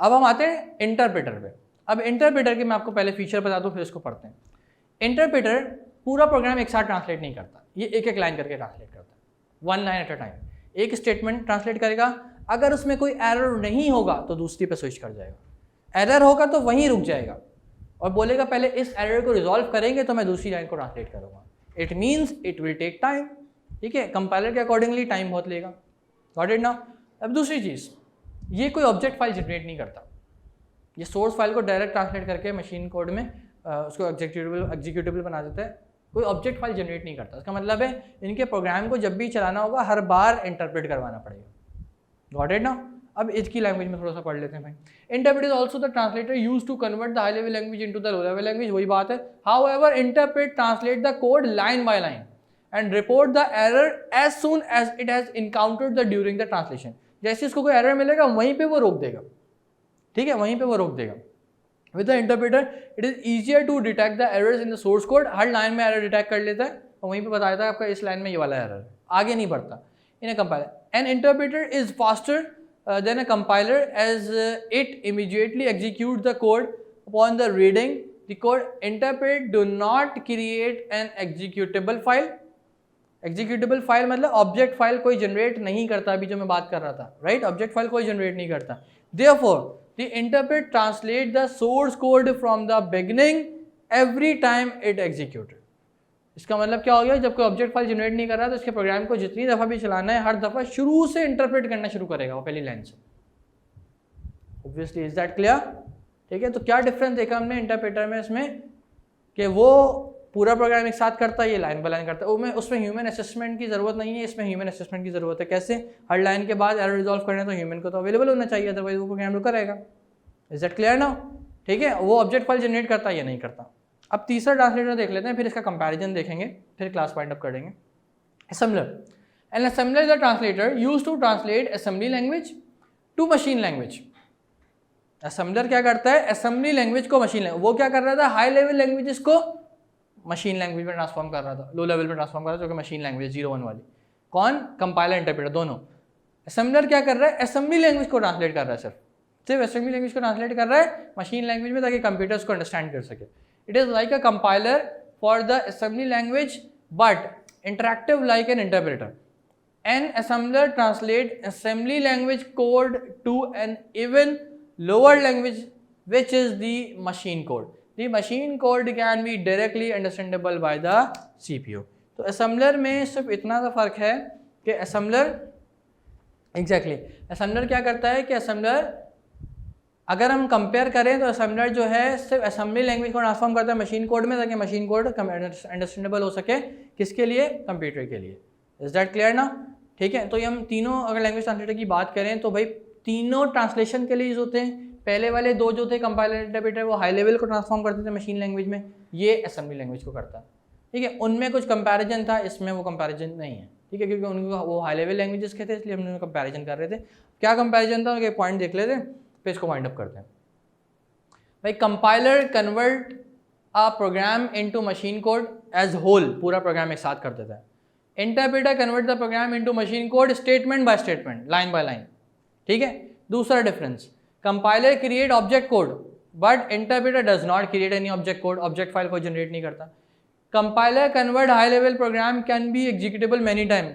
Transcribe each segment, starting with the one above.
अब हम आते हैं इंटरप्रेटर पे। अब इंटरप्रेटर के मैं आपको पहले फीचर बता दूं, फिर इसको पढ़ते हैं। इंटरप्रेटर पूरा प्रोग्राम एक साथ ट्रांसलेट नहीं करता, ये एक एक लाइन करके ट्रांसलेट करता है, one line at a time. एक स्टेटमेंट ट्रांसलेट करेगा, अगर उसमें कोई एरर नहीं होगा तो दूसरी पे स्विच कर जाएगा, एरर होगा तो वहीं रुक जाएगा और बोलेगा पहले इस एरर को रिजॉल्व करेंगे तो मैं दूसरी लाइन को ट्रांसलेट करूँगा। It means it will take time, ठीक है, कंपाइलर के अकॉर्डिंगली टाइम बहुत लेगा। Got it now? अब दूसरी चीज़, ये कोई ऑब्जेक्ट फाइल जनरेट नहीं करता, ये सोर्स फाइल को डायरेक्ट ट्रांसलेट करके मशीन कोड में उसको एग्जीक्यूटेबल बना देता है, कोई ऑब्जेक्ट फाइल जनरेट नहीं करता। इसका मतलब है इनके प्रोग्राम को जब भी चलाना होगा हर बार इंटरप्रेट करवाना पड़ेगा। Got it now? अब इसकी लैंग्वेज में थोड़ा सा पढ़ लेते हैं भाई। Interpret is also the translator use to convert the high level language into the low level language. वही बात है। However interpret translate the code line by line and report the error as soon as it has encountered the during the translation. जैसे इसको कोई error मिलेगा वहीं पे वो रोक देगा, ठीक है, वहीं पे वो रोक देगा। With the interpreter, it is easier to detect the errors in the source code। Her line में एरर डिटेक्ट कर लेता है और वहीं पे बता देता है आपका इस लाइन में ये वाला एरर है, आगे नहीं बढ़ता। In a compiler, an interpreter is faster than a compiler as it immediately execute the code upon the reading the code. Interpret do not create an executable file. Executable file मतलब object file कोई generate नहीं करता, अभी जो मैं बात कर रहा था, राइट, ऑब्जेक्ट फाइल कोई जनरेट नहीं करता। Therefore, the interpret translate the source code from the beginning every time it executed। इसका मतलब क्या हो गया, जब कोई ऑब्जेक्ट फाइल जनरेट नहीं कर रहा तो इसके प्रोग्राम को जितनी दफ़ा भी चलाना है हर दफ़ा शुरू से इंटरप्रेट करना शुरू करेगा वो पहली लाइन से। Obviously, is that clear? ठीक है, तो क्या डिफरेंस देखा हमने इंटरप्रेटर में इसमें कि वो पूरा प्रोग्राम एक साथ करता है, ये लाइन बाय लाइन करता है। उसमें ह्यूमन असेसमेंट की ज़रूरत नहीं है, इसमें ह्यूमन असेसमेंट की ज़रूरत है। कैसे? हर लाइन के बाद एरर रिजॉल्व करना है तो ह्यूमन को तो अवेलेबल होना चाहिए, अदरवाइज वो प्रोग्राम रुका रहेगा। Is that clear now? ठीक है, वो ऑब्जेक्ट फाइल जनरेट करता है, ये नहीं करता। अब तीसरा ट्रांसलेटर देख लेते हैं, फिर इसका कंपैरिजन देखेंगे, फिर क्लास वाइंड अप करेंगे। Assembler, an assembler is a translator used to translate assembly language to machine language. Assembler क्या करता है, असेंबली लैंग्वेज को मशीन लैंग्वेज, वो क्या कर रहा था, हाई लेवल लैंग्वेजेस को मशीन लैंग्वेज में ट्रांसफॉर्म कर रहा था, लो लेवल में ट्रांसफॉर्म कर रहा था, जो कि मशीन लैंग्वेज 0-1 वाली। कौन? कंपाइलर, इंटरप्रेटर, दोनों। असेंबलर क्या कर रहा है, असेंबली लैंग्वेज को ट्रांसलेट कर रहा है, सिर्फ असेंबली लैंग्वेज को ट्रांसलेट कर रहा है मशीन लैंग्वेज में, ताकि कंप्यूटर्स को अंडरस्टैंड कर सके। It is like a compiler for the assembly language but interactive like an interpreter. An assembler translate assembly language code to an even lower language which is the machine code. The machine code can be directly understandable by the CPU। तो assembler में सिर्फ इतना सा फर्क है कि assembler assembler क्या करता है कि असेंबलर, अगर हम कंपेयर करें तो असेंबलर जो है सिर्फ असेंबली लैंग्वेज को ट्रांसफॉर्म करता है मशीन कोड में, ताकि मशीन कोड अंडरस्टैंडेबल हो सके, किसके लिए? कंप्यूटर के लिए। इज दैट क्लियर ना? ठीक है, तो ये हम तीनों अगर लैंग्वेज ट्रांसलेटर की बात करें तो भाई तीनों ट्रांसलेशन के लिए यूज होते हैं। पहले वाले दो जो थे कंपाइलर, इंटरप्रेटर, वो हाई लेवल को ट्रांसफॉर्म करते थे मशीन लैंग्वेज में, ये असेंबली लैंग्वेज को करता है। ठीक है, उनमें कुछ कंपैरिजन था, इसमें वो कंपैरिजन नहीं है। ठीक है, क्योंकि उनको वो हाई लेवल लैंग्वेजेस के थे, इसलिए हम कंपैरिजन कर रहे थे। क्या कंपैरिजन था, उनके पॉइंट देख लेते हैं, फिर इसको वाइंड अप करते हैं। भाई compiler convert a program into machine code as whole, पूरा प्रोग्राम एक साथ कर देता है। Interpreter convert the program into machine code statement by statement, line by line. ठीक है, दूसरा difference, compiler create object code but interpreter does not create any object code, object file को जनरेट नहीं करता। Compiler convert high level program can be executable many time,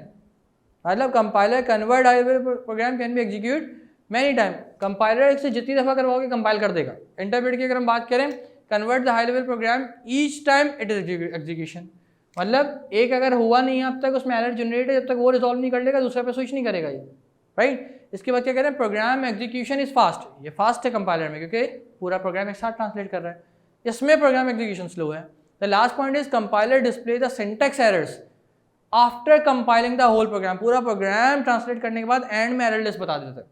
मतलब compiler convert high level program can be execute many time. Compiler से जितनी दफ़ा करवाओगे compile कर देगा। इंटरप्रेटर की अगर हम बात करें, convert the high level program each time it is execution, मतलब एक अगर हुआ नहीं है अब तक उसमें एरर जनरेट है, जब तक वो रिजॉल्व नहीं कर लेगा दूसरे पे स्विच नहीं करेगा ये, राइट। इसके बाद क्या कह रहे हैं, प्रोग्राम एग्जीक्यूशन इज फास्ट, ये फास्ट है कंपाइलर में क्योंकि पूरा प्रोग्राम एक साथ ट्रांसलेट कर रहा है, इसमें प्रोग्राम एग्जीक्यूशन स्लो है। The last point is compiler display the syntax errors after compiling the whole program, पूरा प्रोग्राम ट्रांसलेट करने के बाद एंड में एरर लिस्ट बता देता है।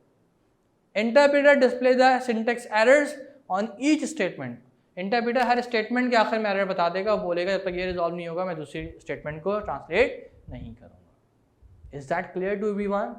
Interpreter display the syntax errors on each statement, interpreter her statement के आखिर में एरर बता देगा, वो बोलेगा जब तक ये रिजॉल्व नहीं होगा मैं दूसरी स्टेटमेंट को ट्रांसलेट नहीं करूँगा। Is that clear to everyone?